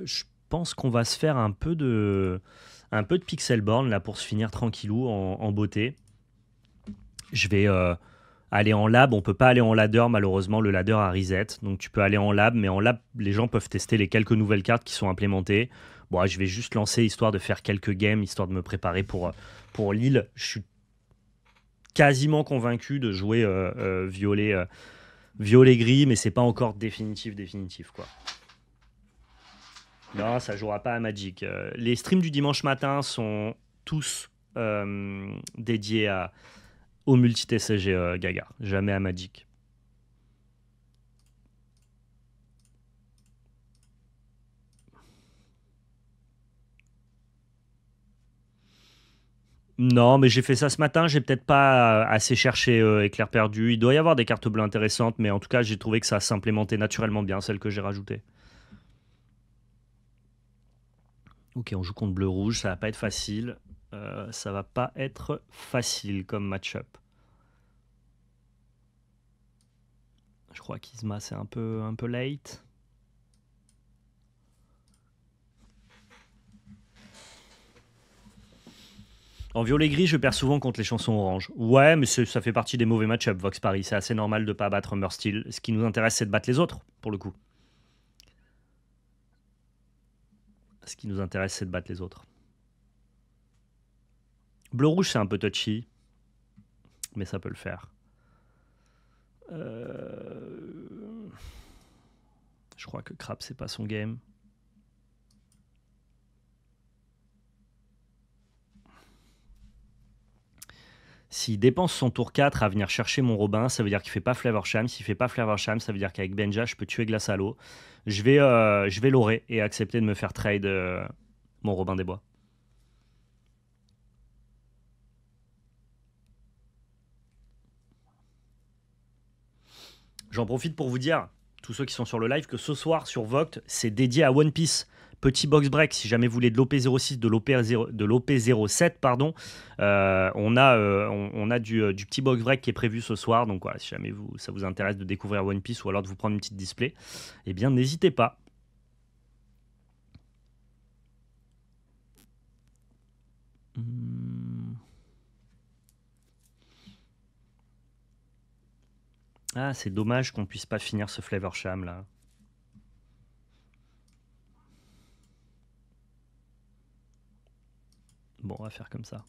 Je pense qu'on va se faire un peu de Pixelborn là pour se finir tranquillou en beauté. Je vais aller en lab. On peut pas aller en ladder malheureusement. Le ladder a reset. Donc tu peux aller en lab, mais en lab les gens peuvent tester les quelques nouvelles cartes qui sont implémentées. Bon, je vais juste lancer histoire de faire quelques games, histoire de me préparer pour Lille. Je suis quasiment convaincu de jouer violet gris, mais c'est pas encore définitif quoi. Non, ça jouera pas à Magic. Les streams du dimanche matin sont tous dédiés au multi-TCG Gaga, jamais à Magic. Non, mais j'ai fait ça ce matin, j'ai peut-être pas assez cherché Éclair perdu. Il doit y avoir des cartes bleues intéressantes, mais en tout cas, j'ai trouvé que ça s'implémentait naturellement bien, celle que j'ai rajoutée. Ok, on joue contre bleu-rouge, ça va pas être facile. Ça va pas être facile comme match-up. Je crois qu'Isma c'est un peu late. En violet-gris, je perds souvent contre les chansons orange. Ouais, mais ça fait partie des mauvais match-up, Vox Paris. C'est assez normal de pas battre Mursteel. Ce qui nous intéresse, c'est de battre les autres, pour le coup. Ce qui nous intéresse, c'est de battre les autres. Bleu-rouge, c'est un peu touchy, mais ça peut le faire. Je crois que Crab, c'est pas son game. S'il dépense son tour 4 à venir chercher mon Robin, ça veut dire qu'il fait pas Flavor Sham. S'il fait pas Flavor Sham, ça veut dire qu'avec Benja, je peux tuer Glace à l'eau. Je vais l'orer et accepter de me faire trade mon Robin des Bois. J'en profite pour vous dire, tous ceux qui sont sur le live, que ce soir sur Voct, c'est dédié à One Piece. Petit box break, si jamais vous voulez de l'OP06, de l'OP07, pardon, on a du petit box break qui est prévu ce soir. Donc voilà, si jamais ça vous intéresse de découvrir One Piece ou alors de vous prendre une petite display, eh bien n'hésitez pas. Ah, c'est dommage qu'on puisse pas finir ce Flavor Sham là. Bon, on va faire comme ça.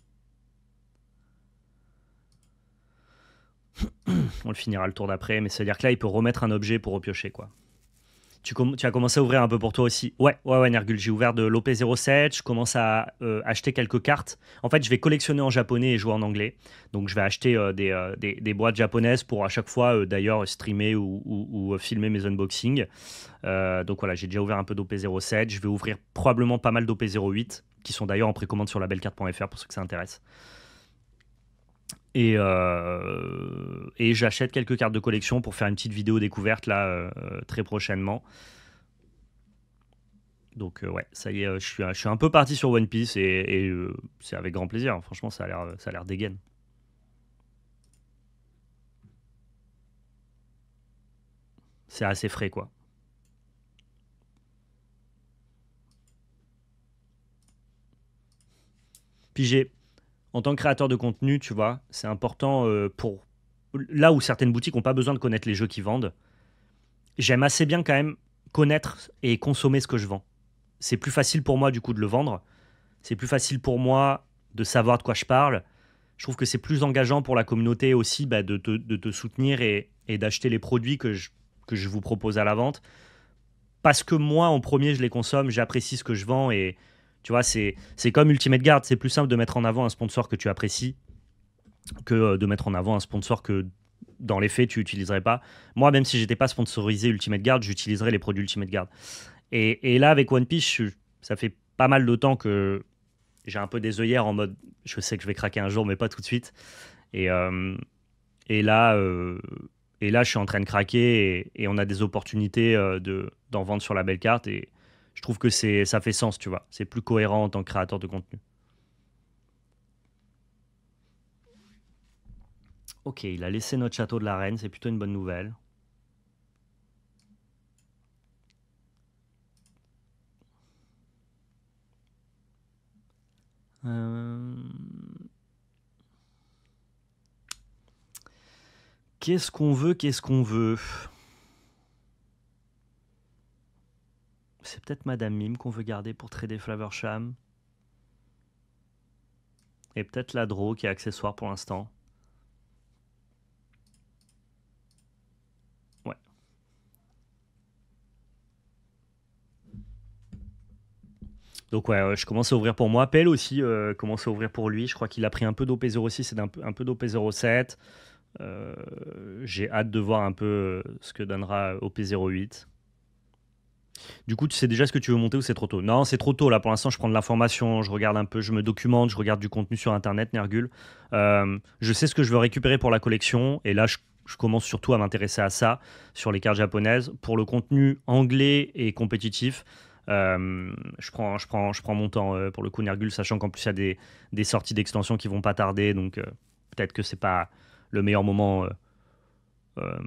On le finira le tour d'après, mais c'est-à-dire que là, il peut remettre un objet pour repiocher, quoi. Tu as commencé à ouvrir un peu pour toi aussi. Ouais, Nergul, j'ai ouvert de l'OP07, je commence à acheter quelques cartes. En fait, je vais collectionner en japonais et jouer en anglais. Donc, je vais acheter des boîtes japonaises pour à chaque fois, d'ailleurs, streamer ou filmer mes unboxings. Donc voilà, j'ai déjà ouvert un peu d'OP07. Je vais ouvrir probablement pas mal d'OP08, qui sont d'ailleurs en précommande sur labelcarte.fr pour ceux que ça intéresse. Et j'achète quelques cartes de collection pour faire une petite vidéo découverte là très prochainement. Donc ouais, ça y est, je suis un peu parti sur One Piece et c'est avec grand plaisir. Franchement, ça a l'air dégaine. C'est assez frais quoi. Puis en tant que créateur de contenu, tu vois, c'est important pour là où certaines boutiques n'ont pas besoin de connaître les jeux qu'ils vendent. J'aime assez bien quand même connaître et consommer ce que je vends. C'est plus facile pour moi du coup de le vendre. C'est plus facile pour moi de savoir de quoi je parle. Je trouve que c'est plus engageant pour la communauté aussi de te soutenir et d'acheter les produits que je vous propose à la vente. Parce que moi, en premier, je les consomme, j'apprécie ce que je vends et tu vois, c'est comme Ultimate Guard. C'est plus simple de mettre en avant un sponsor que tu apprécies que de mettre en avant un sponsor que dans les faits tu n'utiliserais pas. Moi, même si j'étais pas sponsorisé Ultimate Guard, j'utiliserais les produits Ultimate Guard. Et là, avec One Piece, ça fait pas mal de temps que j'ai un peu des œillères en mode je sais que je vais craquer un jour, mais pas tout de suite. Et, euh, et là, euh, et là, je suis en train de craquer et on a des opportunités d'en vendre sur la belle carte. Et je trouve que ça fait sens, tu vois. C'est plus cohérent en tant que créateur de contenu. Ok, il a laissé notre château de la reine, c'est plutôt une bonne nouvelle. Euh, Qu'est-ce qu'on veut? Qu'est-ce qu'on veut? C'est peut-être Madame Mime qu'on veut garder pour trader Flavorsham. Et peut-être la Draw qui est accessoire pour l'instant. Ouais. Donc ouais, je commence à ouvrir pour moi. Pell aussi commence à ouvrir pour lui. Je crois qu'il a pris un peu d'OP06 et un peu d'OP07. J'ai hâte de voir un peu ce que donnera OP08. Du coup, tu sais déjà ce que tu veux monter ou c'est trop tôt? Non, c'est trop tôt là. Pour l'instant, je prends de l'information, je regarde un peu, je me documente, je regarde du contenu sur Internet, Nergul. Je sais ce que je veux récupérer pour la collection et là, je commence surtout à m'intéresser à ça sur les cartes japonaises. Pour le contenu anglais et compétitif, je prends mon temps pour le coup, Nergul, sachant qu'en plus, il y a des sorties d'extension qui vont pas tarder. Donc, peut-être que c'est pas le meilleur moment. Euh,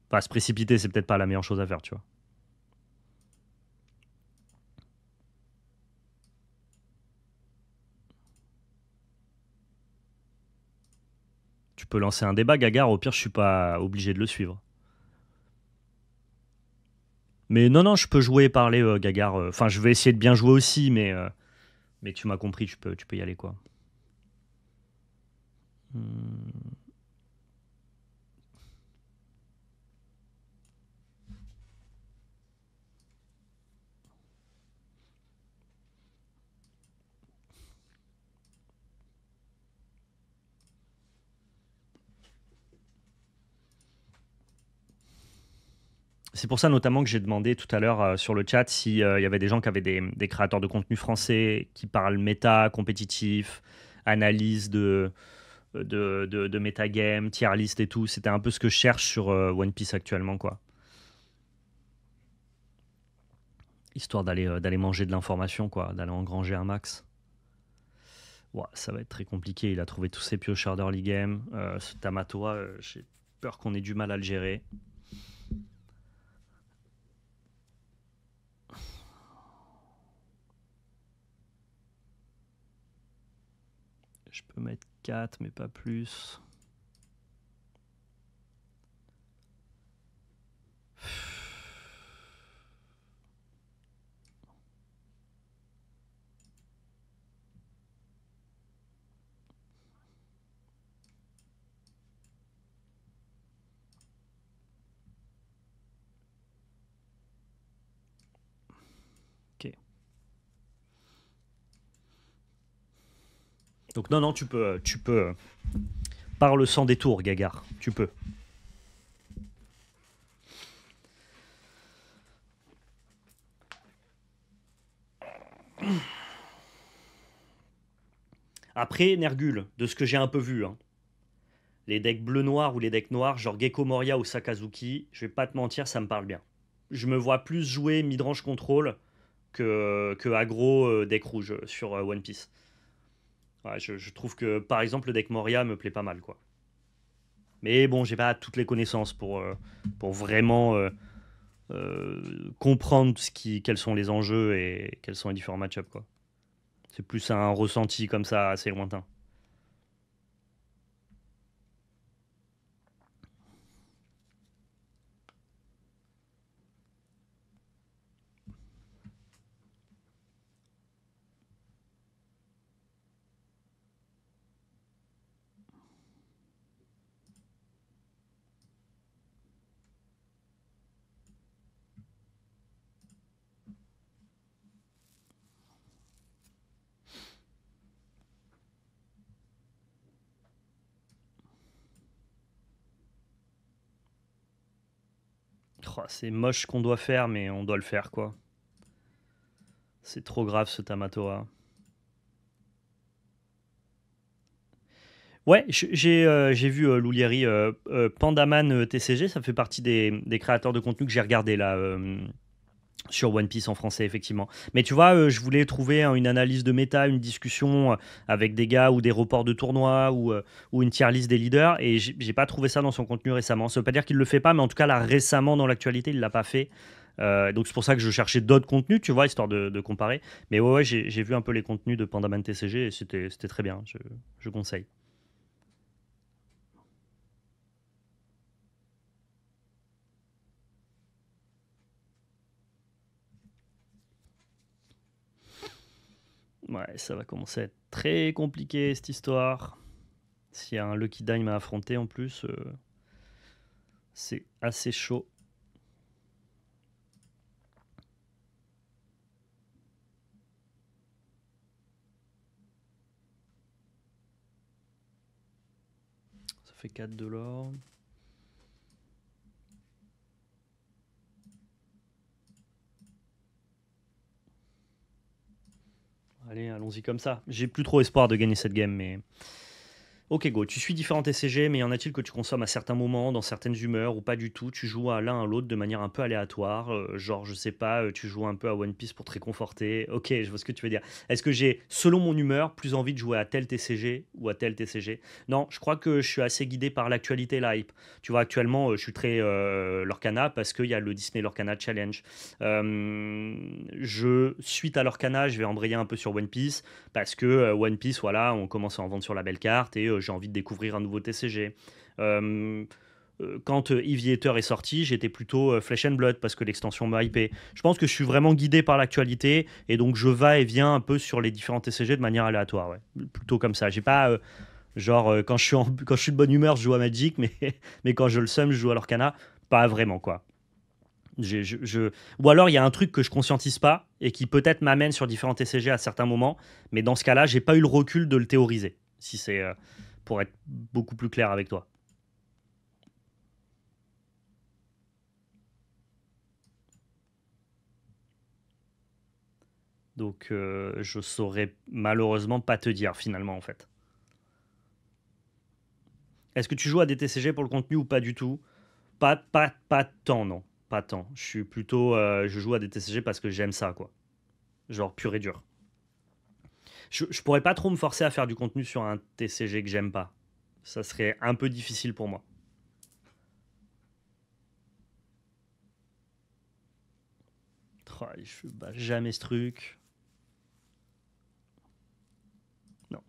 Pas se précipiter, c'est peut-être pas la meilleure chose à faire, tu vois. Tu peux lancer un débat, Gagar, au pire, je suis pas obligé de le suivre. Mais non, non, je peux jouer et parler, Gagar. Enfin, je vais essayer de bien jouer aussi, mais tu m'as compris, tu peux y aller, quoi. Hmm. C'est pour ça notamment que j'ai demandé tout à l'heure sur le chat s'il y avait des gens qui avaient des créateurs de contenu français qui parlent méta, compétitif, analyse de metagame, tier list et tout. C'était un peu ce que je cherche sur One Piece actuellement, quoi. Histoire d'aller manger de l'information, quoi, d'aller engranger un max. Ouah, ça va être très compliqué. Il a trouvé tous ses pioches d'early game. Ce Tamatoa, j'ai peur qu'on ait du mal à le gérer. Je peux mettre 4, mais pas plus. Ok. Donc non, non, tu peux. Parle sans détour, Gagar. Tu peux. Après, Nergul, de ce que j'ai un peu vu, hein, les decks bleu-noir ou les decks noirs, genre Gecko Moria ou Sakazuki, je vais pas te mentir, ça me parle bien. Je me vois plus jouer midrange control que aggro deck rouge sur One Piece. Ouais, je trouve que par exemple le deck Moria me plaît pas mal, quoi. Mais bon, j'ai pas toutes les connaissances pour vraiment comprendre quels sont les enjeux et quels sont les différents match-ups, quoi. C'est plus un ressenti comme ça assez lointain. Oh, c'est moche ce qu'on doit faire, mais on doit le faire, quoi. C'est trop grave ce Tamatoa. Ouais, j'ai vu Loulieri, Pandaman TCG, ça fait partie des créateurs de contenu que j'ai regardé là sur One Piece en français, effectivement. Mais tu vois, je voulais trouver hein, une analyse de méta, une discussion avec des gars ou des reports de tournois ou une tier list des leaders, et j'ai pas trouvé ça dans son contenu récemment. Ça veut pas dire qu'il le fait pas, mais en tout cas là récemment dans l'actualité, il l'a pas fait. Donc c'est pour ça que je cherchais d'autres contenus, tu vois, histoire de comparer. Mais ouais, ouais, j'ai vu un peu les contenus de Pandaman TCG et c'était très bien, je conseille. Ouais, ça va commencer à être très compliqué cette histoire. S'il y a un Lucky Dime à affronter en plus, c'est assez chaud. Ça fait 4 de l'or. Allez, allons-y comme ça. J'ai plus trop espoir de gagner cette game, mais ok, Go, tu suis différents TCG, mais y en a-t-il que tu consommes à certains moments, dans certaines humeurs, ou pas du tout? Tu joues à l'un à l'autre de manière un peu aléatoire, genre, je sais pas, tu joues un peu à One Piece pour te réconforter. Ok, je vois ce que tu veux dire. Est-ce que j'ai, selon mon humeur, plus envie de jouer à tel TCG ou à tel TCG? Non, je crois que je suis assez guidé par l'actualité, la hype. Tu vois, actuellement, je suis très Lorcana parce qu'il y a le Disney Lorcana Challenge. Suite à Lorcana, je vais embrayer un peu sur One Piece parce que One Piece, voilà, on commence à en vendre sur la belle carte et j'ai envie de découvrir un nouveau TCG. Euh, Quand Eviator est sorti, j'étais plutôt Flesh and Blood parce que l'extension m'a hypé. Je pense que je suis vraiment guidé par l'actualité et donc je vais et viens un peu sur les différents TCG de manière aléatoire, ouais. Plutôt comme ça. J'ai pas genre quand je suis de bonne humeur, je joue à Magic, mais mais quand je le somme, je joue à l'Orcana. Pas vraiment quoi. Ou alors il y a un truc que je conscientise pas et qui peut-être m'amène sur différents TCG à certains moments, mais dans ce cas-là, j'ai pas eu le recul de le théoriser. Si c'est pour être beaucoup plus clair avec toi. Donc je saurais malheureusement pas te dire finalement en fait. Est-ce que tu joues à des TCG pour le contenu ou pas du tout? Pas tant non, pas tant. Je suis plutôt je joue à des TCG parce que j'aime ça quoi. Genre pur et dur. Je pourrais pas trop me forcer à faire du contenu sur un TCG que j'aime pas. Ça serait un peu difficile pour moi. Oh, je bats jamais ce truc. Non.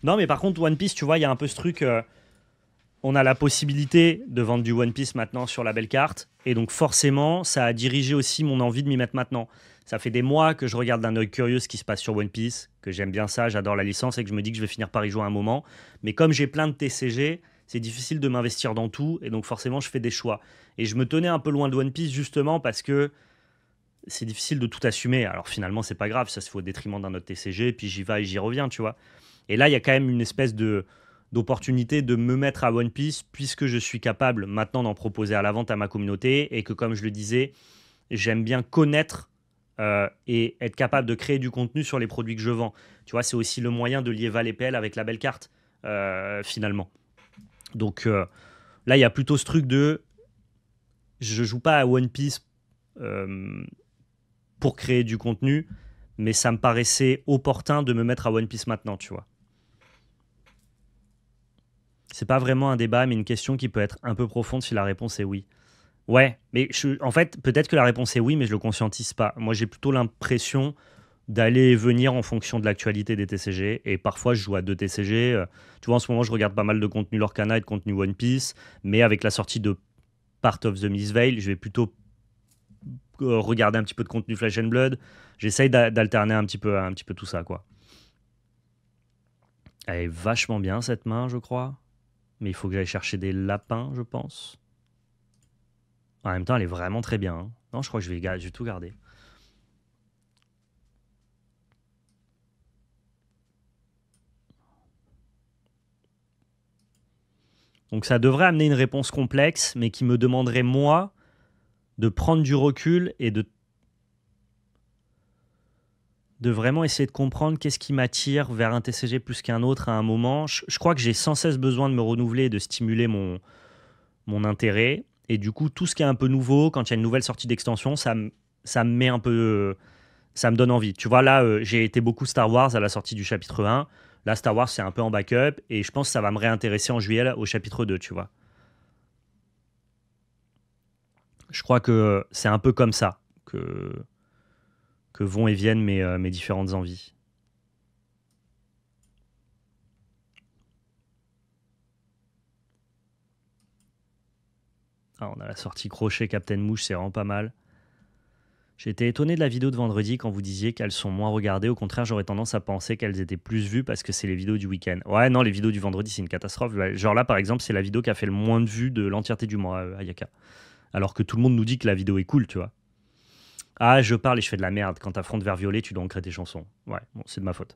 Non, mais par contre, One Piece, tu vois, il y a un peu ce truc. On a la possibilité de vendre du One Piece maintenant sur la belle carte. Et donc, forcément, ça a dirigé aussi mon envie de m'y mettre maintenant. Ça fait des mois que je regarde d'un œil curieux ce qui se passe sur One Piece, que j'aime bien ça, j'adore la licence et que je me dis que je vais finir par y jouer un moment. Mais comme j'ai plein de TCG, c'est difficile de m'investir dans tout. Et donc, forcément, je fais des choix. Et je me tenais un peu loin de One Piece justement parce que c'est difficile de tout assumer. Alors finalement, c'est pas grave, ça se fait au détriment d'un autre TCG, puis j'y vais et j'y reviens, tu vois. Et là, il y a quand même une espèce de d'opportunité de me mettre à One Piece puisque je suis capable maintenant d'en proposer à la vente à ma communauté et que comme je le disais, j'aime bien connaître et être capable de créer du contenu sur les produits que je vends. Tu vois, c'est aussi le moyen de lier Val et PL avec la belle carte finalement. Donc là, il y a plutôt ce truc de je joue pas à One Piece euh, pour créer du contenu, mais ça me paraissait opportun de me mettre à One Piece maintenant, tu vois. C'est pas vraiment un débat, mais une question qui peut être un peu profonde si la réponse est oui. Ouais, mais en fait, peut-être que la réponse est oui, mais je le conscientise pas. Moi, j'ai plutôt l'impression d'aller et venir en fonction de l'actualité des TCG. Et parfois, je joue à deux TCG. Tu vois, en ce moment, je regarde pas mal de contenu Lorcana et de contenu One Piece. Mais avec la sortie de Part of the Miss Veil, je vais plutôt regarder un petit peu de contenu Flesh and Blood. J'essaye d'alterner un petit peu tout ça, quoi. Elle est vachement bien cette main, je crois. Mais il faut que j'aille chercher des lapins, je pense. En même temps, elle est vraiment très bien, hein. Non, je crois que je vais tout garder. Donc ça devrait amener une réponse complexe, mais qui me demanderait, moi, de prendre du recul et de vraiment essayer de comprendre qu'est-ce qui m'attire vers un TCG plus qu'un autre à un moment. Je crois que j'ai sans cesse besoin de me renouveler et de stimuler mon intérêt. Et du coup, tout ce qui est un peu nouveau, quand il y a une nouvelle sortie d'extension, ça me met un peu, ça me donne envie. Tu vois, là, j'ai été beaucoup Star Wars à la sortie du chapitre 1. Là, Star Wars, c'est un peu en backup. Et je pense que ça va me réintéresser en juillet au chapitre 2, tu vois. Je crois que c'est un peu comme ça que vont et viennent mes différentes envies. Ah, on a la sortie crochet Captain Mouche, c'est vraiment pas mal. J'ai été étonné de la vidéo de vendredi quand vous disiez qu'elles sont moins regardées. Au contraire, j'aurais tendance à penser qu'elles étaient plus vues parce que c'est les vidéos du week-end. Ouais, non, les vidéos du vendredi, c'est une catastrophe. Ouais, genre là, par exemple, c'est la vidéo qui a fait le moins de vues de l'entièreté du mois, Ayaka. Alors que tout le monde nous dit que la vidéo est cool, tu vois. Ah, je parle et je fais de la merde. Quand t'affrontes Vert Violet, tu dois ancrer tes chansons. Ouais, bon, c'est de ma faute.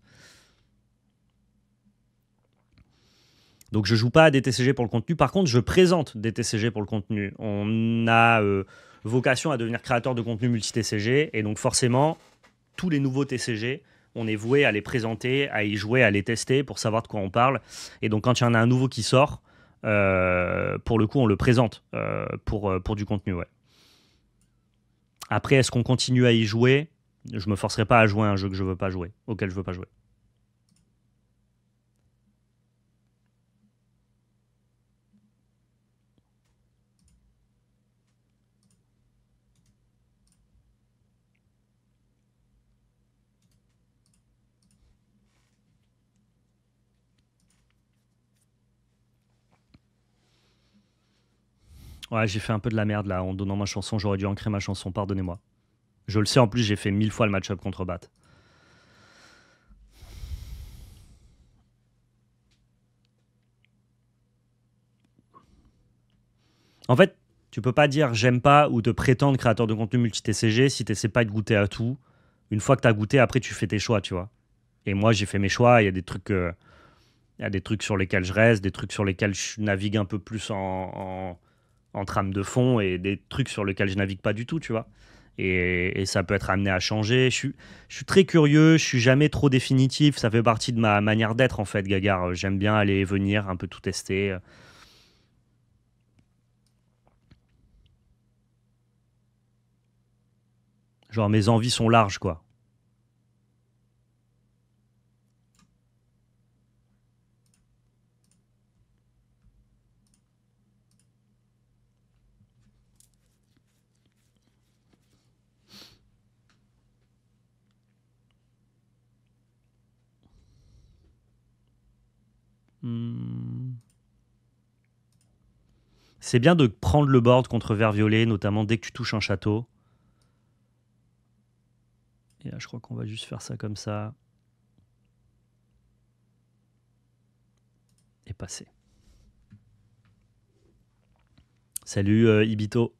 Donc je joue pas à des TCG pour le contenu. Par contre, je présente des TCG pour le contenu. On a vocation à devenir créateur de contenu multi-TCG. Et donc forcément, tous les nouveaux TCG, on est voué à les présenter, à y jouer, à les tester pour savoir de quoi on parle. Et donc quand il y en a un nouveau qui sort, pour le coup, on le présente pour du contenu. Ouais. Après, est-ce qu'on continue à y jouer? Je me forcerai pas à jouer à un jeu que je veux pas jouer, auquel je veux pas jouer. Ouais, j'ai fait un peu de la merde là en donnant ma chanson. J'aurais dû ancrer ma chanson, pardonnez-moi. Je le sais, en plus, j'ai fait 1000 fois le match-up contre Bat. En fait, tu peux pas dire j'aime pas ou te prétendre créateur de contenu multi-TCG si t'essaies pas de goûter à tout. Une fois que t'as goûté, après, tu fais tes choix, tu vois. Et moi, j'ai fait mes choix. Il y a des trucs sur lesquels je reste, des trucs sur lesquels je navigue un peu plus en trame de fond et des trucs sur lesquels je navigue pas du tout, tu vois. Et ça peut être amené à changer. Je suis très curieux, je suis jamais trop définitif. Ça fait partie de ma manière d'être, en fait, Gagar. J'aime bien aller et venir, un peu tout tester. Genre, mes envies sont larges, quoi. Hmm. C'est bien de prendre le board contre vert violet, notamment dès que tu touches un château. Et là, je crois qu'on va juste faire ça comme ça et passer. Salut Ibito.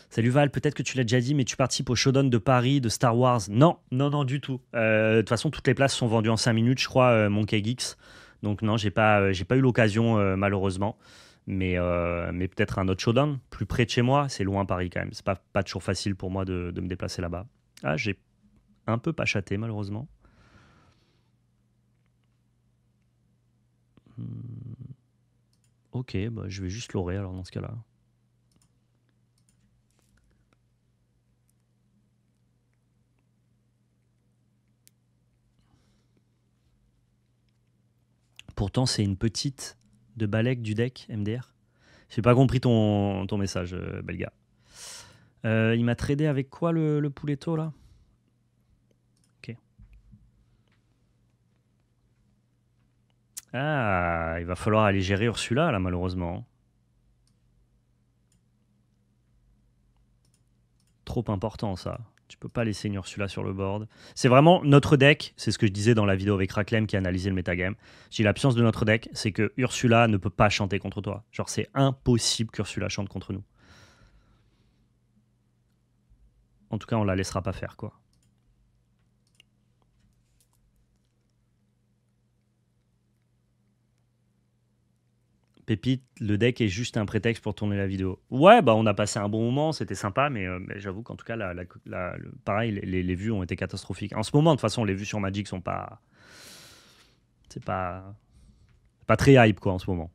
Salut Val, peut-être que tu l'as déjà dit, mais tu participes au Showdown de Paris de Star Wars. Non, non, non, du tout. De toute façon, toutes les places sont vendues en 5 minutes, je crois, Monkey Geeks. Donc non, j'ai pas eu l'occasion, malheureusement. Mais peut-être un autre Showdown, plus près de chez moi. C'est loin Paris quand même. C'est pas toujours facile pour moi de me déplacer là-bas. Ah, j'ai un peu pachaté, malheureusement. Hmm, ok, bah, je vais juste l'orer alors dans ce cas-là. Pourtant, c'est une petite de Balek du deck MDR. J'ai pas compris ton message, Belga. Il m'a tradé avec quoi le pouletto là? Ok. Ah, il va falloir aller gérer Ursula là, malheureusement. Trop important ça. Tu peux pas laisser une Ursula sur le board. C'est vraiment notre deck, c'est ce que je disais dans la vidéo avec Raklem qui a analysé le metagame. J'ai l'absence de notre deck, c'est que Ursula ne peut pas chanter contre toi. Genre, c'est impossible qu'Ursula chante contre nous. En tout cas, on la laissera pas faire, quoi. Pépite, le deck est juste un prétexte pour tourner la vidéo. Ouais, bah on a passé un bon moment, c'était sympa, mais j'avoue qu'en tout cas, pareil, les vues ont été catastrophiques. En ce moment, de toute façon, les vues sur Magic sont pas. C'est pas très hype, quoi, en ce moment.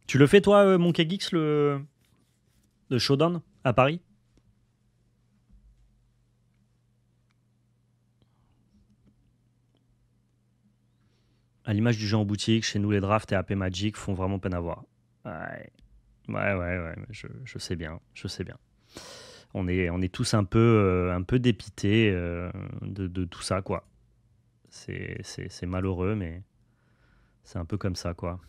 Tu le fais toi, Monkey Geeks, le Showdown à Paris? À l'image du jeu en boutique, chez nous les drafts et AP Magic font vraiment peine à voir. Ouais, ouais, je sais bien, je sais bien. On est tous un peu dépités de tout ça, quoi. C'est malheureux, mais c'est un peu comme ça, quoi.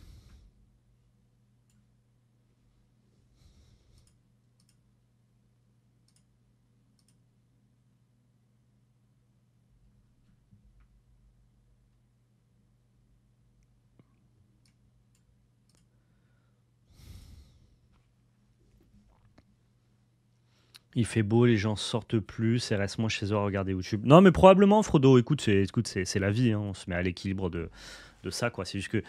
Il fait beau, les gens sortent plus et restent moins chez eux à regarder YouTube. Non, mais probablement, Frodo, écoute, c'est la vie, hein, on se met à l'équilibre de ça, quoi. C'est juste que,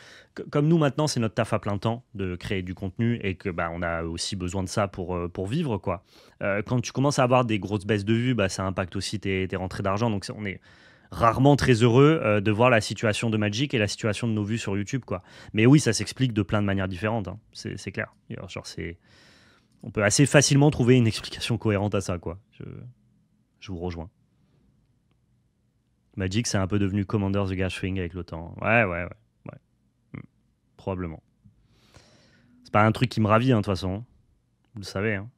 comme nous maintenant, c'est notre taf à plein temps de créer du contenu et que bah, on a aussi besoin de ça pour vivre, quoi. Quand tu commences à avoir des grosses baisses de vues, bah, ça impacte aussi tes rentrées d'argent. Donc on est rarement très heureux de voir la situation de Magic et la situation de nos vues sur YouTube, quoi. Mais oui, ça s'explique de plein de manières différentes, hein. C'est clair. Genre, on peut assez facilement trouver une explication cohérente à ça, quoi. Je vous rejoins. Magic, c'est un peu devenu Commander the Gathering avec le temps. Ouais. Hmm. Probablement. C'est pas un truc qui me ravit, hein, de toute façon. Vous le savez, hein.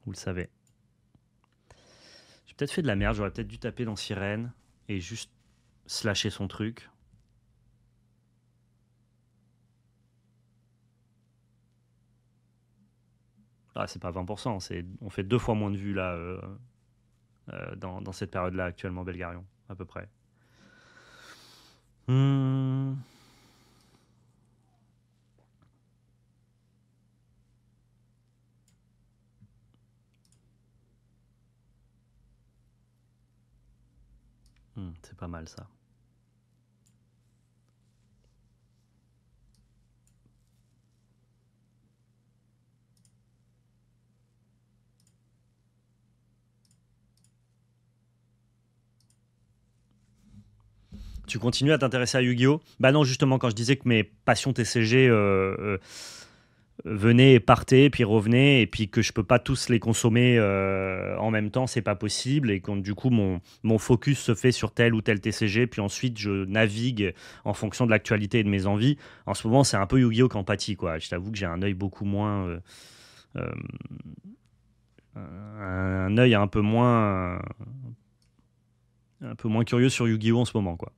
Vous le savez. J'ai peut-être fait de la merde, j'aurais peut-être dû taper dans Sirène et juste slasher son truc. Ah, c'est pas 20%, on fait 2 fois moins de vues là dans cette période-là actuellement, Belgarion, à peu près. Hmm. C'est pas mal ça. Tu continues à t'intéresser à Yu-Gi-Oh? Bah non, justement, quand je disais que mes passions TCG venaient et partaient, puis revenaient, et puis que je peux pas tous les consommer en même temps, c'est pas possible, et quand du coup mon focus se fait sur tel ou tel TCG, puis ensuite je navigue en fonction de l'actualité et de mes envies. En ce moment, c'est un peu Yu-Gi-Oh qui en pâtit, quoi. Je t'avoue que j'ai un œil beaucoup moins, euh, un œil un peu moins curieux sur Yu-Gi-Oh en ce moment, quoi.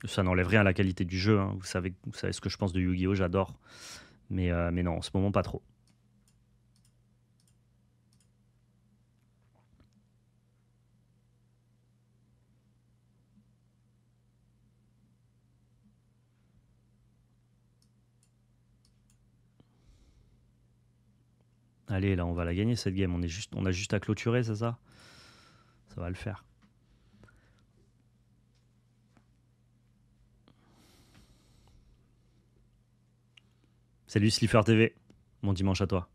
Ça n'enlève rien à la qualité du jeu, hein. Vous savez ce que je pense de Yu-Gi-Oh, j'adore. Mais non, en ce moment, pas trop. Allez, là, on va la gagner cette game. On a juste à clôturer, c'est ça? Ça va le faire. Salut Slipper TV, mon dimanche à toi.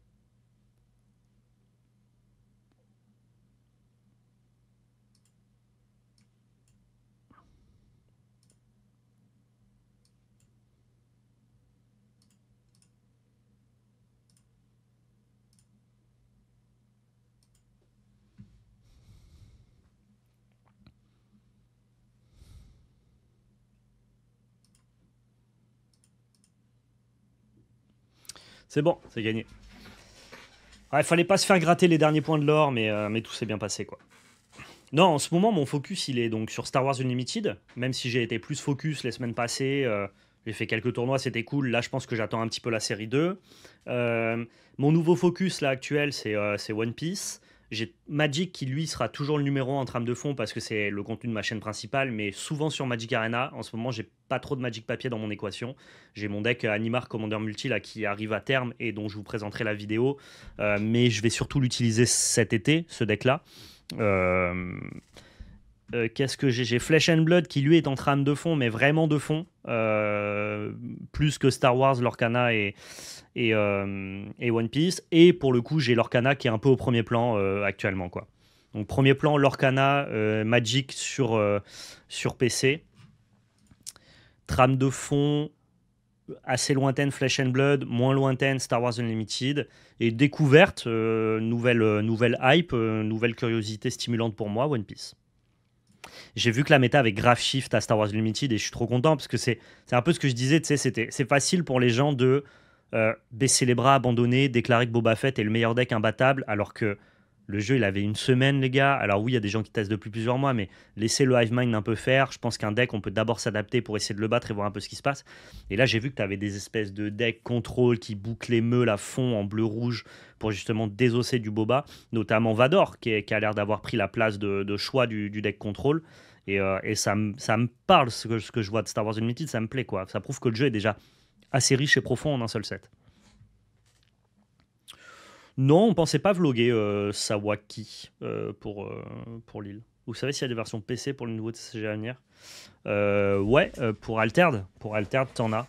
C'est bon, c'est gagné. Il fallait pas se faire gratter les derniers points de l'or, mais tout s'est bien passé, quoi. Non, en ce moment, mon focus, il est donc sur Star Wars Unlimited, même si j'ai été plus focus les semaines passées. J'ai fait quelques tournois, c'était cool. Là, je pense que j'attends un petit peu la série 2. Mon nouveau focus, là, actuel, c'est One Piece. J'ai Magic qui, lui, sera toujours le numéro 1 en trame de fond parce que c'est le contenu de ma chaîne principale, mais souvent sur Magic Arena. En ce moment, j'ai pas trop de Magic papier dans mon équation. J'ai mon deck Animar Commander Multi là, qui arrive à terme et dont je vous présenterai la vidéo. Mais je vais surtout l'utiliser cet été, ce deck-là. Euh, Qu'est-ce que j'ai Flesh and Blood qui lui est en trame de fond, mais vraiment de fond, plus que Star Wars, Lorcana et One Piece. Et pour le coup, j'ai Lorcana qui est un peu au premier plan actuellement, quoi. Donc premier plan Lorcana, Magic sur PC, trame de fond. assez lointaine Flesh and Blood, moins lointaine Star Wars Unlimited, et découverte, nouvelle hype, nouvelle curiosité stimulante pour moi, One Piece. J'ai vu que la méta avait grave shift à Star Wars Unlimited et je suis trop content parce que c'est un peu ce que je disais, tu sais, c'est facile pour les gens de baisser les bras, abandonner, déclarer que Boba Fett est le meilleur deck imbattable alors que le jeu il avait une semaine les gars. Alors oui, il y a des gens qui testent depuis plusieurs mois, mais laissez le Hive Mind un peu faire. Je pense qu'un deck on peut d'abord s'adapter pour essayer de le battre et voir un peu ce qui se passe. Et là j'ai vu que tu avais des espèces de decks contrôle qui bouclent les meules à fond en bleu-rouge pour justement désosser du Boba, notamment Vador qui a l'air d'avoir pris la place de choix du deck contrôle. Et ça me parle ce que je vois de Star Wars Unlimited, ça me plaît quoi. Ça prouve que le jeu est déjà assez riche et profond en un seul set. Non, on pensait pas vloguer Sawaki pour l'île. Vous savez s'il y a des versions PC pour le nouveau TCG à venir? Ouais, pour Altered, t'en as.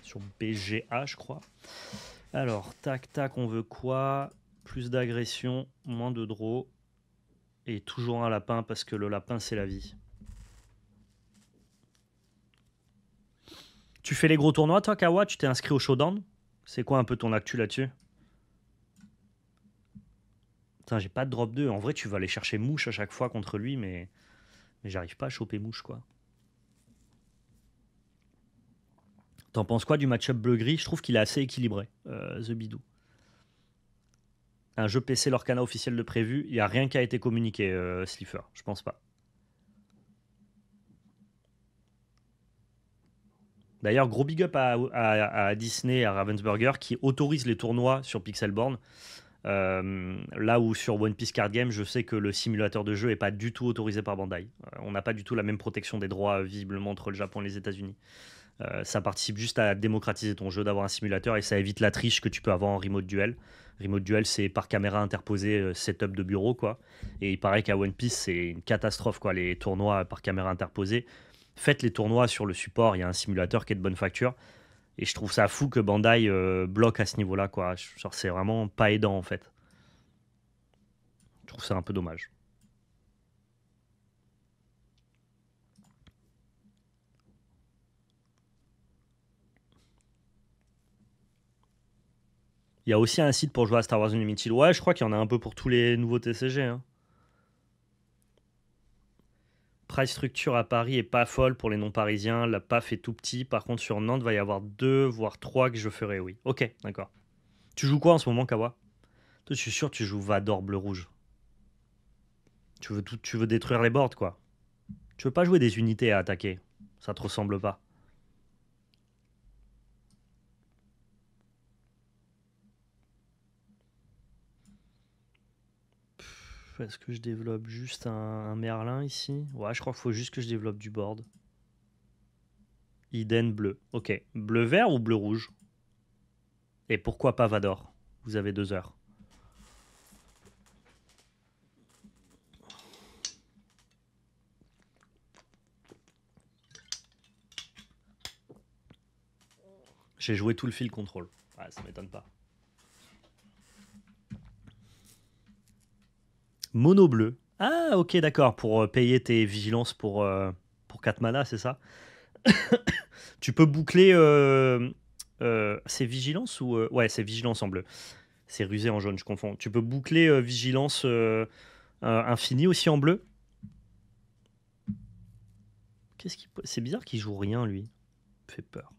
Sur BGA, je crois. Alors, tac, tac, on veut quoi? Plus d'agression, moins de draw. Et toujours un lapin parce que le lapin, c'est la vie. Tu fais les gros tournois, toi, Kawa? Tu t'es inscrit au Showdown? C'est quoi un peu ton actu là-dessus? Putain, j'ai pas de drop 2. En vrai, tu vas aller chercher Mouche à chaque fois contre lui, mais j'arrive pas à choper Mouche, quoi. T'en penses quoi du match-up bleu-gris? Je trouve qu'il est assez équilibré, The Bidou. Un jeu PC Lorcana officiel de prévu, il n'y a rien qui a été communiqué, Slifer. Je pense pas. D'ailleurs, gros big up à Disney et à Ravensburger qui autorisent les tournois sur Pixelborn. Là où sur One Piece Card Game, je sais que le simulateur de jeu n'est pas du tout autorisé par Bandai. On n'a pas du tout la même protection des droits visiblement entre le Japon et les États-Unis. Ça participe juste à démocratiser ton jeu d'avoir un simulateur et ça évite la triche que tu peux avoir en remote duel. Remote duel, c'est par caméra interposée, setup de bureau, quoi. Et il paraît qu'à One Piece, c'est une catastrophe, quoi, les tournois par caméra interposée. Faites les tournois sur le support, il y a un simulateur qui est de bonne facture. Et je trouve ça fou que Bandai bloque à ce niveau-là, quoi. Genre, c'est vraiment pas aidant, en fait. Je trouve ça un peu dommage. Il y a aussi un site pour jouer à Star Wars Unlimited. Ouais, je crois qu'il y en a un peu pour tous les nouveaux TCG. Hein. Price structure à Paris est pas folle pour les non-parisiens. La PAF est tout petit. Par contre, sur Nantes, va y avoir 2, voire 3 que je ferai, oui. Ok, d'accord. Tu joues quoi en ce moment, Kawa? Toi, je suis sûr que tu joues Vador bleu-rouge. Tu veux détruire les boards, quoi. Tu veux pas jouer des unités à attaquer. Ça te ressemble pas. Est-ce que je développe juste un Merlin ici? Ouais, je crois qu'il faut juste que je développe du board. Iden bleu. Ok. Bleu vert ou bleu rouge? Et pourquoi pas Vador? Vous avez 2 heures. J'ai joué tout le fil contrôle. Ouais, ça m'étonne pas. Mono bleu. Ah, ok, d'accord. Pour payer tes vigilances pour 4 mana, c'est ça? Tu peux boucler. C'est vigilance ou. Ouais, c'est vigilance en bleu. C'est rusé en jaune, je confonds. Tu peux boucler vigilance infinie aussi en bleu. C'est bizarre qu'il joue rien, lui. Il fait peur.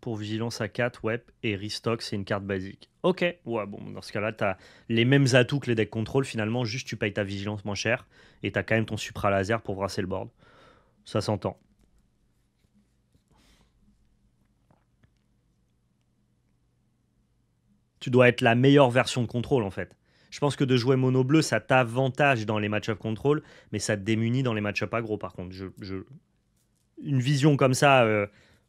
Pour vigilance à 4, ouais, et restock, c'est une carte basique. Ok, ouais, bon, dans ce cas-là, t'as les mêmes atouts que les decks contrôle, finalement, juste tu payes ta vigilance moins cher, et t'as quand même ton supra laser pour brasser le board. Ça s'entend. Tu dois être la meilleure version de contrôle, en fait. Je pense que de jouer mono bleu, ça t'avantage dans les match-up contrôle, mais ça te démunit dans les match-up aggro, par contre. Une vision comme ça,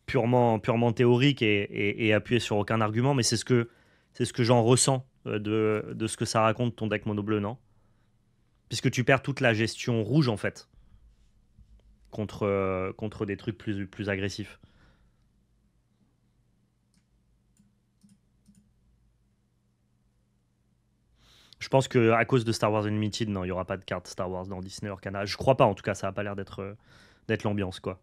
purement théorique et appuyée sur aucun argument, mais c'est ce que j'en ressens de ce que ça raconte ton deck mono bleu, non? Puisque tu perds toute la gestion rouge en fait contre des trucs plus agressifs. Je pense que à cause de Star Wars Unlimited, non, il n'y aura pas de carte Star Wars dans Disney Orcana. Je crois pas, en tout cas, ça a pas l'air d'être l'ambiance, quoi.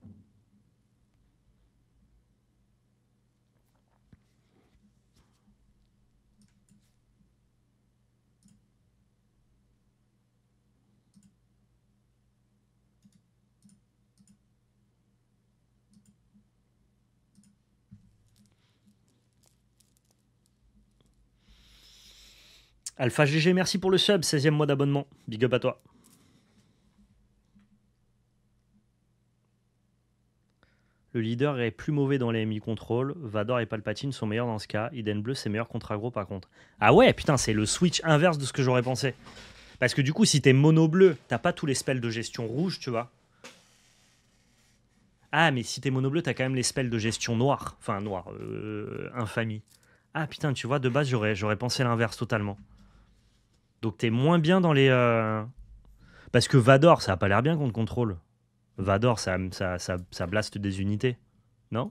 Alpha GG, merci pour le sub, 16e mois d'abonnement. Big up à toi. Le leader est plus mauvais dans les mi-contrôle. Vador et Palpatine sont meilleurs dans ce cas. Iden Bleu, c'est meilleur contre aggro par contre. Ah ouais, putain, c'est le switch inverse de ce que j'aurais pensé. Parce que du coup, si t'es mono bleu, t'as pas tous les spells de gestion rouge, tu vois. Ah, mais si t'es mono bleu, t'as quand même les spells de gestion noire. Enfin, noire, infamie. Ah putain, tu vois, de base, j'aurais pensé l'inverse totalement. Donc t'es moins bien dans les... Parce que Vador, ça a pas l'air bien contre contrôle. Vador, ça blaste des unités. Non?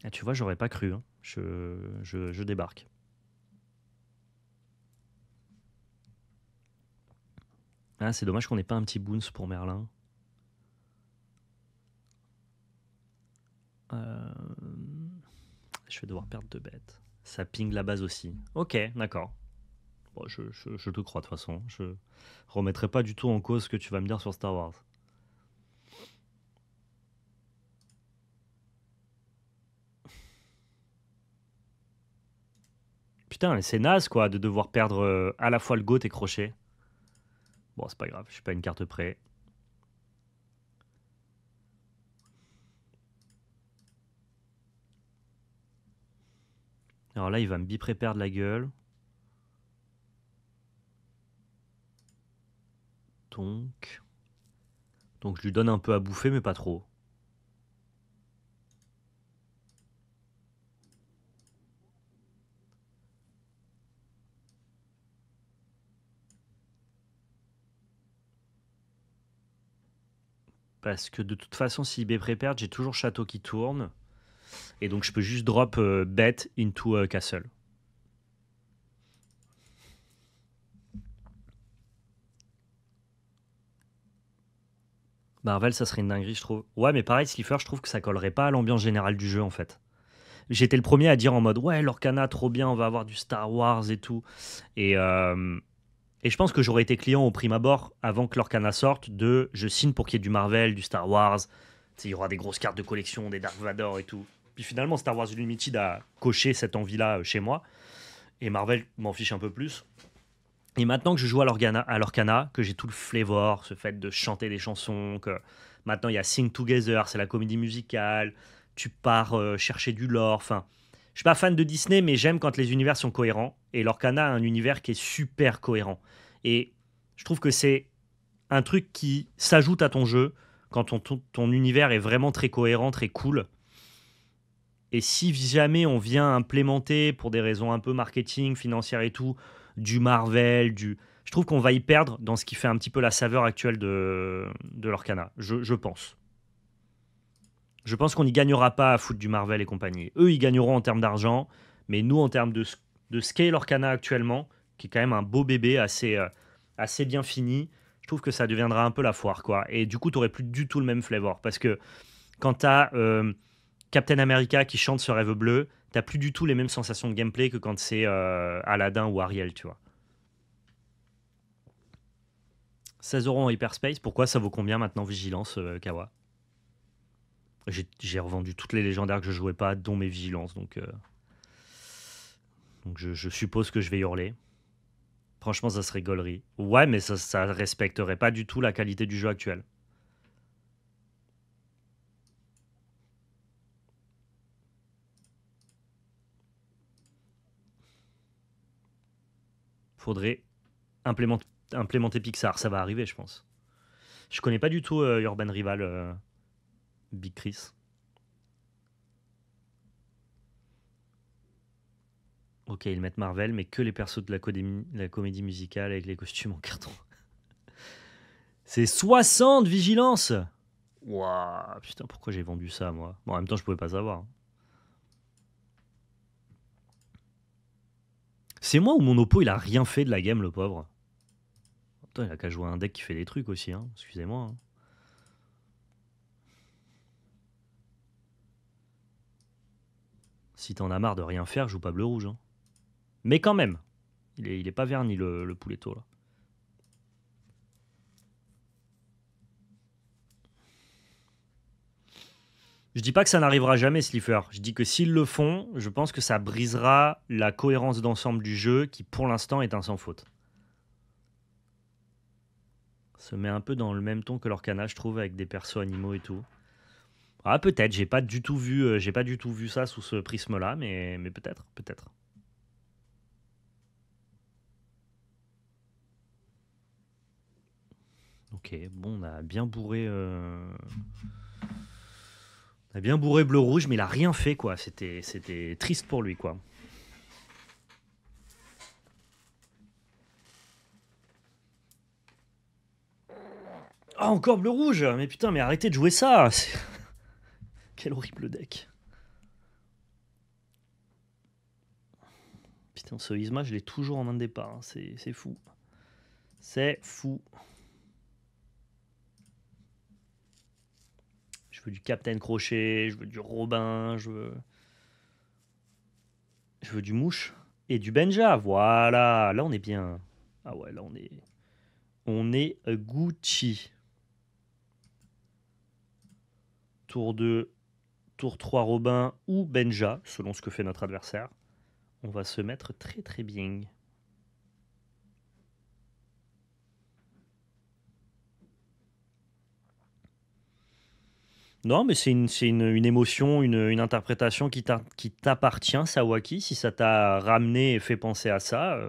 Ah, tu vois, j'aurais pas cru. Hein. Je débarque. Ah, c'est dommage qu'on n'ait pas un petit boons pour Merlin. Je vais devoir perdre 2 bêtes. Ça ping la base aussi. Ok, d'accord. Bon, je te crois de toute façon. Je remettrai pas du tout en cause ce que tu vas me dire sur Star Wars. Putain, c'est naze quoi de devoir perdre à la fois le GOAT et Crochet. Bon, c'est pas grave, je suis pas une carte près. Alors là, il va me bipré perdre la gueule. Donc je lui donne un peu à bouffer, mais pas trop. Parce que de toute façon, si bipré perd, j'ai toujours château qui tourne. Et donc je peux juste drop bet into castle. Marvel, ça serait une dinguerie, je trouve. Ouais, mais pareil, Slifer, je trouve que ça collerait pas à l'ambiance générale du jeu, en fait. J'étais le premier à dire en mode, ouais, l'Orcana, trop bien, on va avoir du Star Wars et tout. Et, euh, et je pense que j'aurais été client au prime abord, avant que l'Orcana sorte, de je signe pour qu'il y ait du Marvel, du Star Wars. Tu sais, il y aura des grosses cartes de collection, des Dark Vador et tout. Puis finalement, Star Wars Unlimited a coché cette envie-là chez moi. Et Marvel m'en fiche un peu plus. Et maintenant que je joue à l'Orcana, que j'ai tout le flavor, ce fait de chanter des chansons, que maintenant il y a Sing Together, c'est la comédie musicale, tu pars chercher du lore, enfin... Je suis pas fan de Disney, mais j'aime quand les univers sont cohérents. Et l'Orcana a un univers qui est super cohérent. Et je trouve que c'est un truc qui s'ajoute à ton jeu quand ton univers est vraiment très cohérent, très cool. Et si jamais on vient implémenter, pour des raisons un peu marketing, financières et tout, du Marvel, je trouve qu'on va y perdre dans ce qui fait un petit peu la saveur actuelle de l'Orcana. Je pense. Je pense qu'on n'y gagnera pas à foutre du Marvel et compagnie. Eux, ils gagneront en termes d'argent, mais nous, en termes de scale Orcana actuellement, qui est quand même un beau bébé assez bien fini, je trouve que ça deviendra un peu la foire, quoi. Et du coup, tu n'aurais plus du tout le même flavor. Parce que quand tu as Captain America qui chante ce rêve bleu, t'as plus du tout les mêmes sensations de gameplay que quand c'est Aladdin ou Ariel, tu vois. 16 € en Hyperspace, pourquoi ça vaut combien maintenant Vigilance, Kawa? J'ai revendu toutes les légendaires que je jouais pas, dont mes Vigilances, donc je suppose que je vais hurler. Franchement, ça serait gaulerie. Ouais, mais ça respecterait pas du tout la qualité du jeu actuel. Faudrait implémenter Pixar, ça va arriver, je pense. Je connais pas du tout Urban Rival Big Chris. Ok, ils mettent Marvel, mais que les persos de la comédie musicale avec les costumes en carton. C'est 60 vigilance. Waouh, putain, pourquoi j'ai vendu ça, moi? Bon, en même temps, je pouvais pas savoir. C'est moi ou mon oppo, il a rien fait de la game, le pauvre. Attends, il a qu'à jouer un deck qui fait des trucs aussi, hein. Excusez-moi. Hein. Si t'en as marre de rien faire, joue pas bleu-rouge. Hein. Mais quand même, il est pas verni, le pouletto, là. Je dis pas que ça n'arrivera jamais, Slifer. Je dis que s'ils le font, je pense que ça brisera la cohérence d'ensemble du jeu qui, pour l'instant, est un sans faute. Se met un peu dans le même ton que l'Orcana, je trouve, avec des persos animaux et tout. Ah, peut-être, j'ai pas du tout vu ça sous ce prisme-là, mais peut-être, peut-être. Ok, bon, on a bien bourré. On a bien bourré bleu-rouge, mais il a rien fait, quoi. C'était triste pour lui, quoi. Ah, encore bleu-rouge. Mais putain, mais arrêtez de jouer ça. Quel horrible deck. Putain, ce Isma, je l'ai toujours en main de départ. Hein. C'est fou. C'est fou. Je veux du Captain Crochet, je veux du Robin, je veux du Mouche et du Benja. Voilà, là on est bien. Ah ouais, là on est Gucci. Tour 2, tour 3 Robin ou Benja, selon ce que fait notre adversaire. On va se mettre très très bien. Non, mais c'est une émotion, une interprétation qui t'appartient, Sawaki. Si ça t'a ramené et fait penser à ça,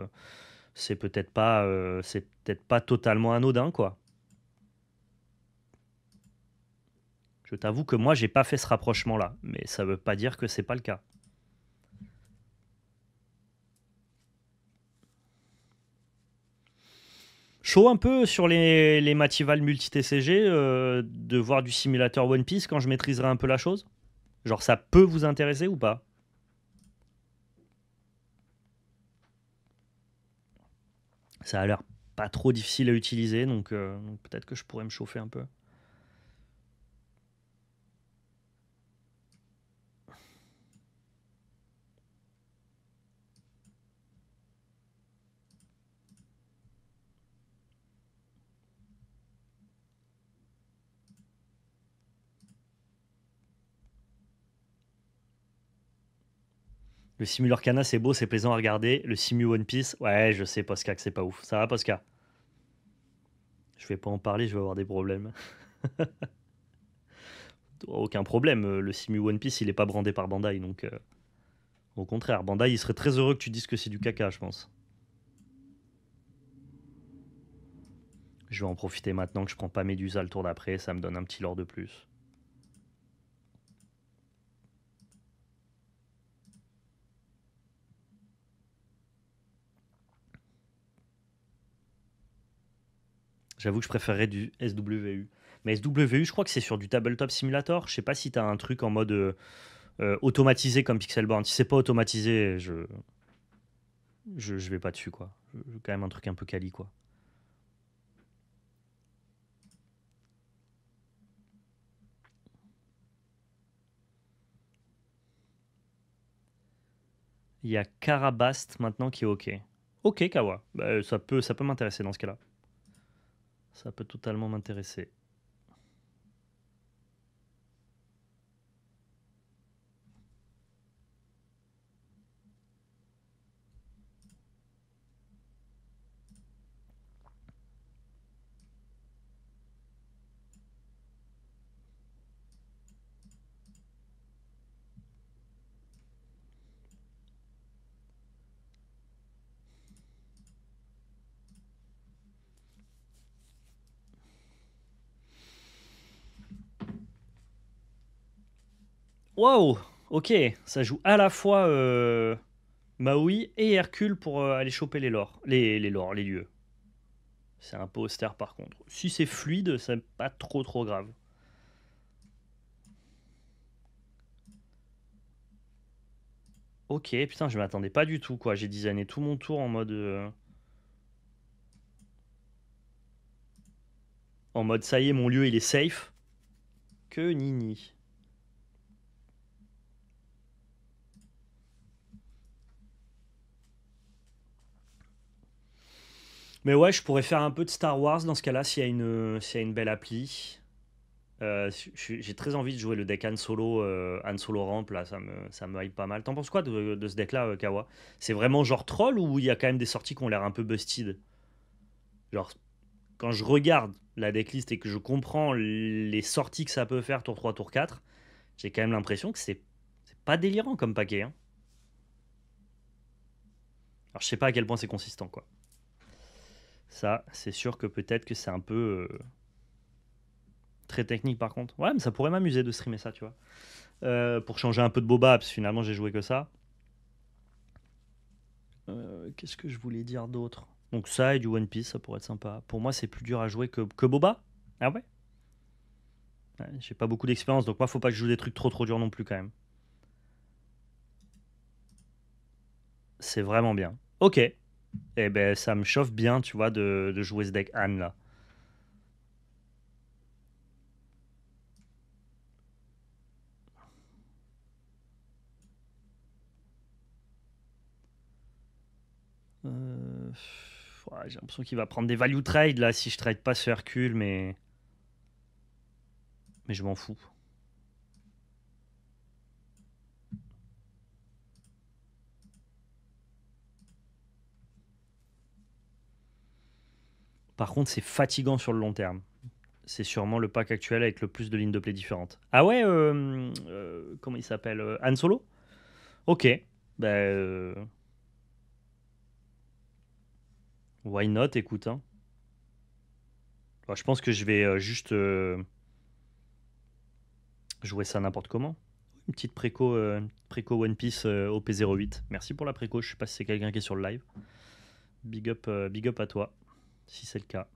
c'est peut-être pas totalement anodin, quoi. Je t'avoue que moi, j'ai pas fait ce rapprochement-là, mais ça veut pas dire que c'est pas le cas. Chaud un peu sur les Matival multi-TCG, de voir du simulateur One Piece quand je maîtriserai un peu la chose. Genre, ça peut vous intéresser ou pas? Ça a l'air pas trop difficile à utiliser, donc peut-être que je pourrais me chauffer un peu. Le Simu Arcana, c'est beau, c'est plaisant à regarder. Le Simu One Piece, ouais, je sais, Posca, que c'est pas ouf. Ça va, Posca? Je vais pas en parler, je vais avoir des problèmes. Aucun problème, le Simu One Piece, il est pas brandé par Bandai, donc au contraire, Bandai, il serait très heureux que tu dises que c'est du caca, je pense. Je vais en profiter maintenant que je prends pas Medusa le tour d'après, ça me donne un petit lore de plus. J'avoue que je préférerais du SWU. Mais SWU, je crois que c'est sur du Tabletop Simulator. Je sais pas si t'as un truc en mode automatisé comme Pixelborn. Si c'est pas automatisé, je vais pas dessus, quoi. Je veux quand même un truc un peu quali, quoi. Il y a Karabast maintenant qui est OK. OK, Kawa. Bah, ça peut m'intéresser dans ce cas-là. Ça peut totalement m'intéresser. Waouh! OK, ça joue à la fois Maui et Hercule pour aller choper les lores. Les lieux. C'est un peu austère par contre. Si c'est fluide, c'est pas trop grave. Ok, putain, je m'attendais pas du tout, quoi. J'ai designé tout mon tour en mode ça y est, mon lieu, il est safe. Que nini. Mais ouais, je pourrais faire un peu de Star Wars dans ce cas-là s'il y a une belle appli. J'ai très envie de jouer le deck Han Solo Ramp, là, ça me hype pas mal. T'en penses quoi de ce deck-là, Kawa? C'est vraiment genre troll ou il y a quand même des sorties qui ont l'air un peu busted? Genre, quand je regarde la decklist et que je comprends les sorties que ça peut faire tour 3 tour 4, j'ai quand même l'impression que c'est pas délirant comme paquet, hein. Alors, je sais pas à quel point c'est consistant, quoi. Ça, c'est sûr que peut-être que c'est un peu très technique par contre. Ouais, mais ça pourrait m'amuser de streamer ça, tu vois. Pour changer un peu de boba, parce que finalement j'ai joué que ça. Qu'est-ce que je voulais dire d'autre? Donc ça et du One Piece, ça pourrait être sympa. Pour moi, c'est plus dur à jouer que boba. Ah ouais? Ouais, j'ai pas beaucoup d'expérience, donc moi, faut pas que je joue des trucs trop durs non plus quand même. C'est vraiment bien. Ok. Eh ben, ça me chauffe bien, tu vois, de jouer ce deck Han là. Ouais, j'ai l'impression qu'il va prendre des value trade là si je trade pas ce Hercule, mais je m'en fous. Par contre, c'est fatigant sur le long terme. C'est sûrement le pack actuel avec le plus de lignes de play différentes. Ah ouais, comment il s'appelle Han Solo. Ok. Bah, why not, écoute, hein. Bah, je pense que je vais juste jouer ça n'importe comment. Une petite préco One Piece OP08. Merci pour la préco, je sais pas si c'est quelqu'un qui est sur le live. Big up à toi, si c'est le cas.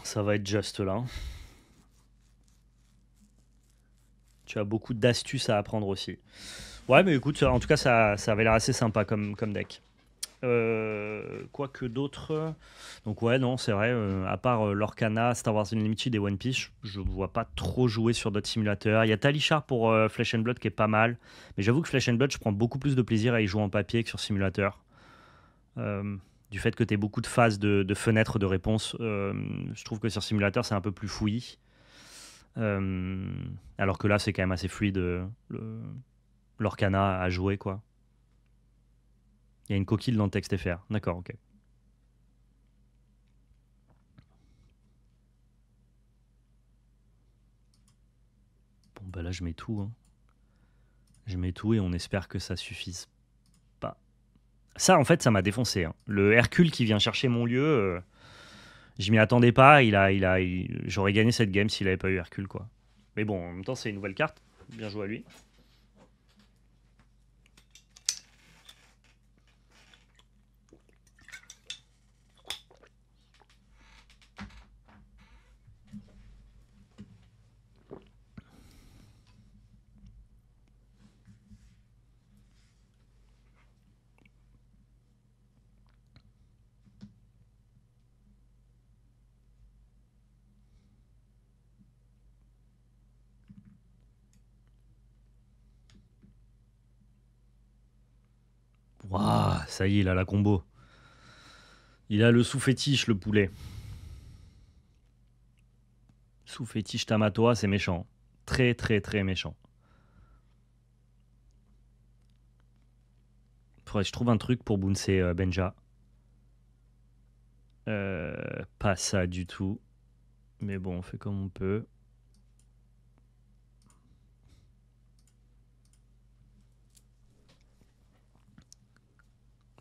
Ça va être juste là, hein. Tu as beaucoup d'astuces à apprendre aussi. Ouais, mais écoute, en tout cas, ça avait l'air assez sympa comme deck. Quoi que d'autre. Donc ouais, non, c'est vrai, à part Lorcana, Star Wars Unlimited et One Piece, je ne vois pas trop jouer sur d'autres simulateurs. Il y a Talishar pour Flesh and Blood qui est pas mal, mais j'avoue que Flesh and Blood, je prends beaucoup plus de plaisir à y jouer en papier que sur simulateur. Euh, du fait que tu aies beaucoup de phases de fenêtres de réponse, je trouve que sur simulateur, c'est un peu plus fouillis. Alors que là, c'est quand même assez fluide, l'Orcana à jouer, quoi. Il y a une coquille dans le texte FR. D'accord, ok. Bon, bah là, je mets tout, hein. Je mets tout et on espère que ça suffise pas. Ça, en fait, ça m'a défoncé, hein. Le Hercule qui vient chercher mon lieu, je m'y attendais pas. J'aurais gagné cette game s'il avait pas eu Hercule, quoi. Mais bon, en même temps, c'est une nouvelle carte. Bien joué à lui. Waouh, ça y est, il a la combo. Il a le sous-fétiche, le poulet. Sous-fétiche Tamatoa, c'est méchant. Très, très, très méchant. Faudrait que je trouve un truc pour bouncer Benja. Pas ça du tout. Mais bon, on fait comme on peut.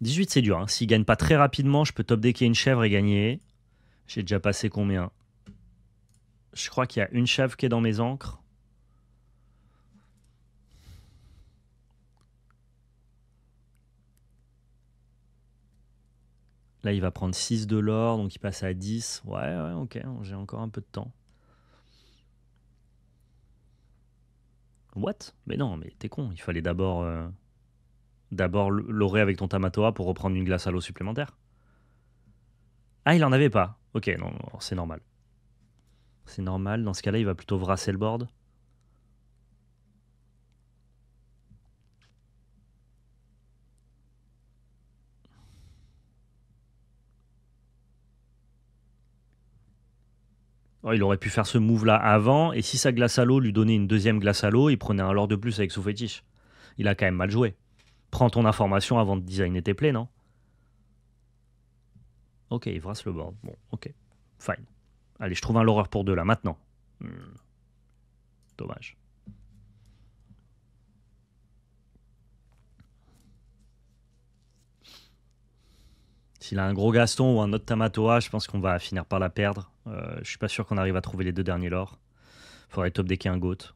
18, c'est dur, hein. S'il gagne pas très rapidement, je peux top decker une chèvre et gagner. J'ai déjà passé combien? Je crois qu'il y a une chèvre qui est dans mes encres. Là, il va prendre 6 de l'or, donc il passe à 10. Ouais, ok, j'ai encore un peu de temps. What? Mais non, mais t'es con, il fallait d'abord l'orer avec ton Tamatoa pour reprendre une glace à l'eau supplémentaire. Ah, il en avait pas. Ok, non, non, c'est normal. C'est normal, dans ce cas-là, il va plutôt vrasser le board. Oh, il aurait pu faire ce move-là avant, et si sa glace à l'eau lui donnait une deuxième glace à l'eau, il prenait un lore de plus avec sous fétiche. Il a quand même mal joué. Prends ton information avant de designer tes plays, non? Ok, il brasse le board. Bon, ok. Fine. Allez, je trouve un l'horreur pour deux là, maintenant. Dommage. S'il a un gros Gaston ou un autre Tamatoa, je pense qu'on va finir par la perdre. Je suis pas sûr qu'on arrive à trouver les deux derniers lores. Faudrait top decker un GOAT.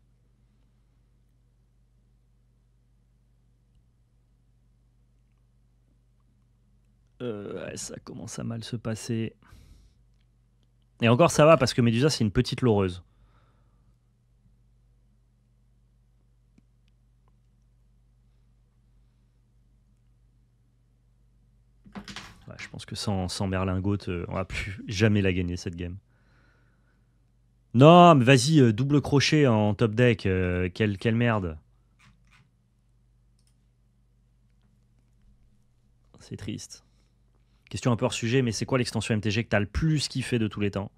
Ouais, ça commence à mal se passer. Et encore, ça va parce que Medusa, c'est une petite loreuse. Ouais, je pense que sans Merlin GOAT, on va plus jamais la gagner cette game. Non, mais vas-y, double crochet en top deck. Quelle merde. C'est triste. Question un peu hors sujet, mais c'est quoi l'extension MTG que t'as le plus kiffé de tous les temps?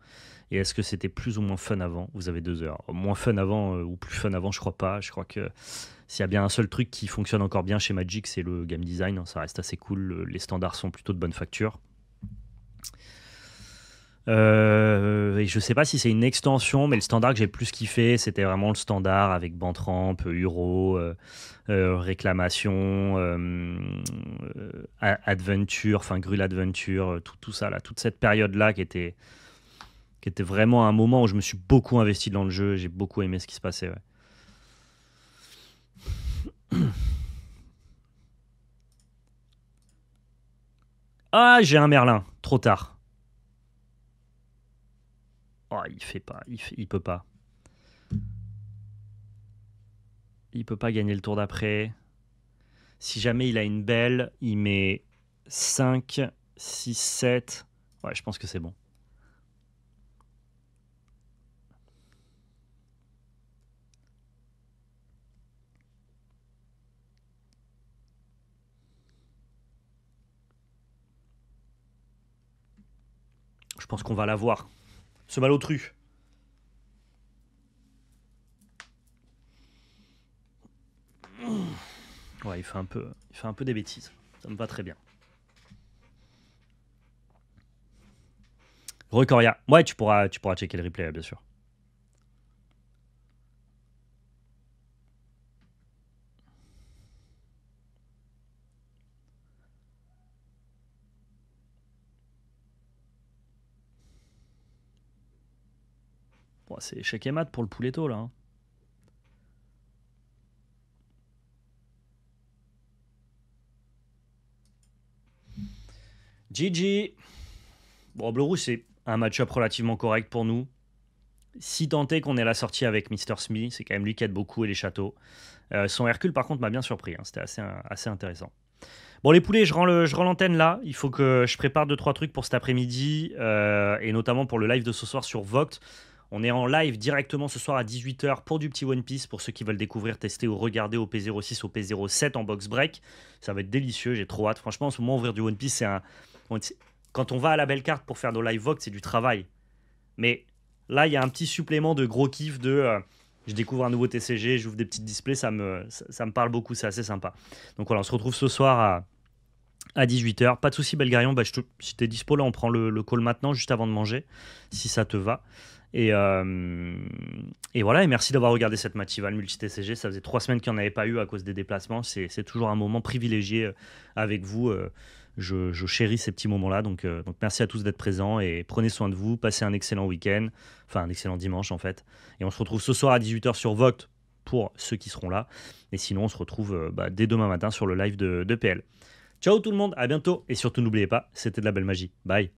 Et est-ce que c'était plus ou moins fun avant? Vous avez 2 heures. Moins fun avant ou plus fun avant, je crois pas. Je crois que s'il y a bien un seul truc qui fonctionne encore bien chez Magic, c'est le game design. Ça reste assez cool. Les standards sont plutôt de bonne facture. Et je sais pas si c'est une extension, mais le standard que j'ai plus kiffé, c'était vraiment le standard avec Bantramp, Uro, Réclamation, Adventure, enfin Grul Adventure, tout ça là, toute cette période-là qui était vraiment un moment où je me suis beaucoup investi dans le jeu, j'ai beaucoup aimé ce qui se passait. Ouais. Ah, j'ai un Merlin, trop tard. Oh, il fait pas, il peut pas. Il peut pas gagner le tour d'après. Si jamais il a une belle, il met 5, 6, 7. Ouais, je pense que c'est bon. Je pense qu'on va l'avoir. Ce malotru. Ouais, il fait un peu des bêtises. Ça me va très bien. Recoria. Ouais, tu pourras checker le replay, bien sûr. Bon, c'est échec et mat pour le pouletto, là. Hein. GG. Bon, Bleu-Rouge, c'est un match-up relativement correct pour nous. Si tant est qu'on est à la sortie avec Mr. Smee, c'est quand même lui qui aide beaucoup et les châteaux. Son Hercule, par contre, m'a bien surpris. Hein. C'était assez intéressant. Bon, les poulets, je rends l'antenne là. Il faut que je prépare 2-3 trucs pour cet après-midi, et notamment pour le live de ce soir sur Vogt. On est en live directement ce soir à 18h pour du petit One Piece, pour ceux qui veulent découvrir, tester ou regarder au P06, au P07 en box break. Ça va être délicieux, j'ai trop hâte. Franchement, en ce moment, ouvrir du One Piece, quand on va à la belle carte pour faire nos live Vogt, c'est du travail. Mais là, il y a un petit supplément de gros kiff je découvre un nouveau TCG, j'ouvre des petites displays, ça me parle beaucoup, c'est assez sympa. Donc voilà, on se retrouve ce soir à 18h. Pas de souci, Belgarion, si t'es dispo, là, on prend le call maintenant, juste avant de manger, si ça te va. Et voilà, et merci d'avoir regardé cette matinale multi-TCG. Ça faisait 3 semaines qu'il n'y en avait pas eu à cause des déplacements. C'est toujours un moment privilégié avec vous. Je chéris ces petits moments-là. Donc merci à tous d'être présents et prenez soin de vous. Passez un excellent week-end. Enfin, un excellent dimanche en fait. Et on se retrouve ce soir à 18h sur Vogt pour ceux qui seront là. Et sinon, on se retrouve dès demain matin sur le live de PL. Ciao tout le monde, à bientôt. Et surtout n'oubliez pas, c'était de la belle magie. Bye.